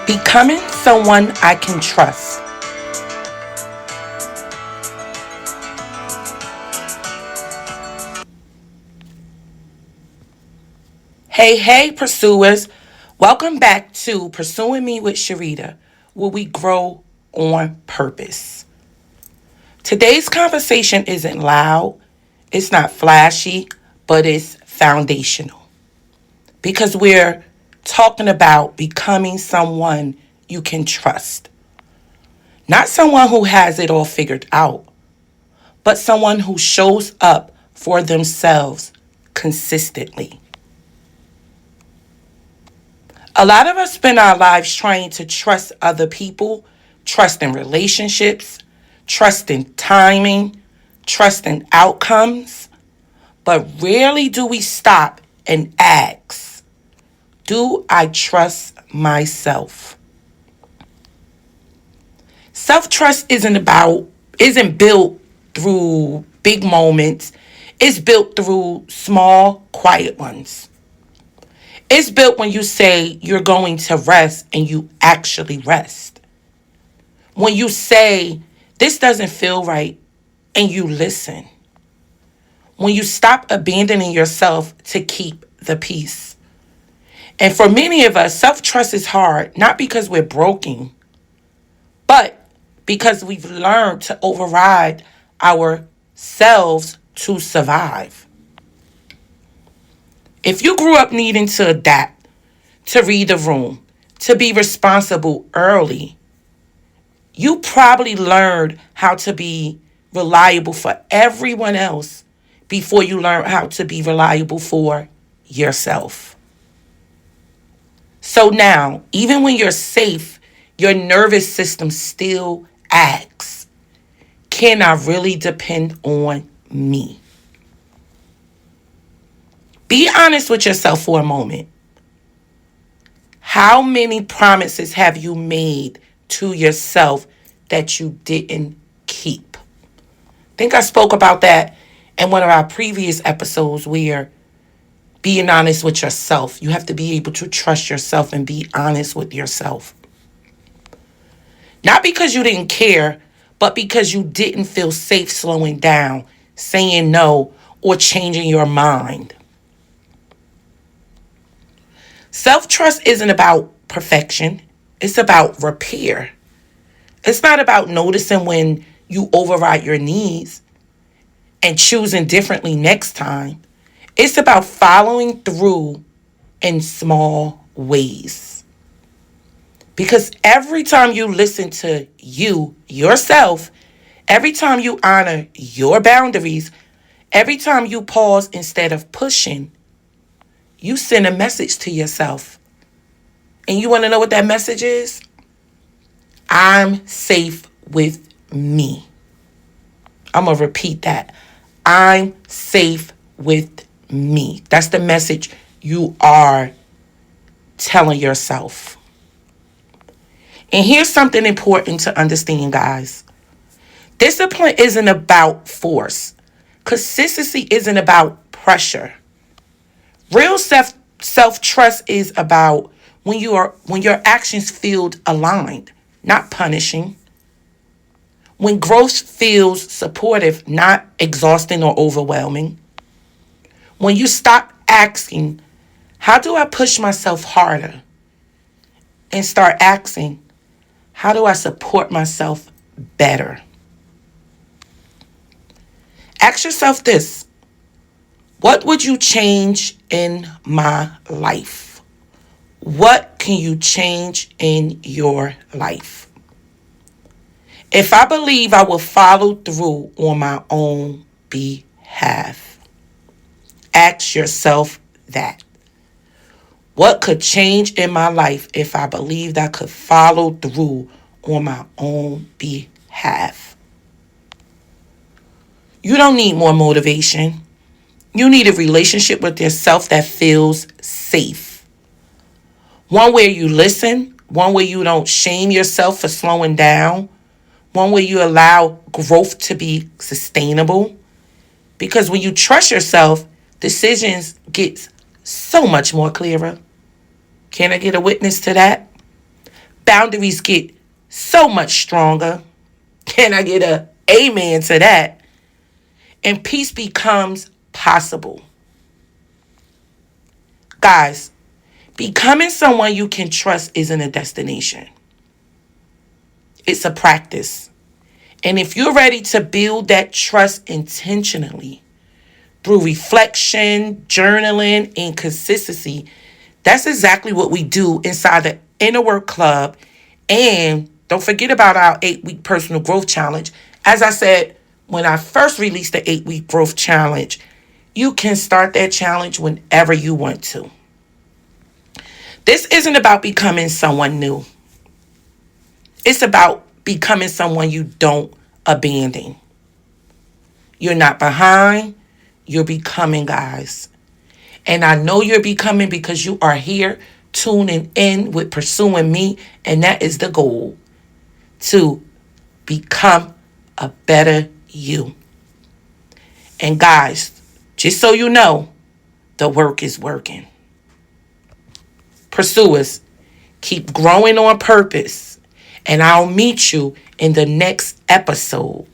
Becoming someone I can trust. Hey, pursuers. Welcome back to Pursuing Me with Sharita, where we grow on purpose. Today's conversation isn't loud, it's not flashy, but it's foundational. Because we're talking about becoming someone you can trust. Not someone who has it all figured out, but someone who shows up for themselves consistently. A lot of us spend our lives trying to trust other people, trust in relationships, trust in timing, trust in outcomes, but rarely do we stop and ask, do I trust myself? Self-trust isn't built through big moments. It's built through small, quiet ones. It's built when you say you're going to rest and you actually rest. When you say, this doesn't feel right, and you listen. When you stop abandoning yourself to keep the peace. And for many of us, self-trust is hard, not because we're broken, but because we've learned to override ourselves to survive. If you grew up needing to adapt, to read the room, to be responsible early, you probably learned how to be reliable for everyone else before you learned how to be reliable for yourself. So now, even when you're safe, your nervous system still asks, can I really depend on me? Be honest with yourself for a moment. How many promises have you made to yourself that you didn't keep? I think I spoke about that in one of our previous episodes where being honest with yourself, you have to be able to trust yourself and be honest with yourself. Not because you didn't care, but because you didn't feel safe slowing down, saying no, or changing your mind. Self-trust isn't about perfection. It's about repair. It's not about noticing when you override your needs and choosing differently next time. It's about following through in small ways. Because every time you listen to yourself, every time you honor your boundaries, every time you pause instead of pushing, you send a message to yourself. And you want to know what that message is? I'm safe with me. I'm going to repeat that. I'm safe with me. That's the message you are telling yourself. And here's something important to understand, guys. Discipline isn't about force. Consistency isn't about pressure. Real self-trust is about when your actions feel aligned, not punishing. When growth feels supportive, not exhausting or overwhelming. When you stop asking, how do I push myself harder? And start asking, how do I support myself better? Ask yourself this. What would you change in my life? What can you change in your life? If I believe I will follow through on my own behalf, ask yourself that. What could change in my life if I believed I could follow through on my own behalf? You don't need more motivation. You need a relationship with yourself that feels safe. One where you listen, one where you don't shame yourself for slowing down, one where you allow growth to be sustainable. Because when you trust yourself, decisions get so much more clearer. Can I get a witness to that? Boundaries get so much stronger. Can I get a amen to that? And peace becomes possible. Guys, becoming someone you can trust isn't a destination. It's a practice. And if you're ready to build that trust intentionally through reflection, journaling, and consistency, that's exactly what we do inside the Inner Work Club. And don't forget about our 8-week personal growth challenge. As I said, when I first released the 8-week growth challenge, you can start that challenge whenever you want to. This isn't about becoming someone new. It's about becoming someone you don't abandon. You're not behind. You're becoming, guys. And I know you're becoming because you are here tuning in with Pursuing Me. And that is the goal, to become a better you. And guys, just so you know, the work is working. Pursuers, keep growing on purpose. And I'll meet you in the next episode.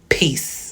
Peace.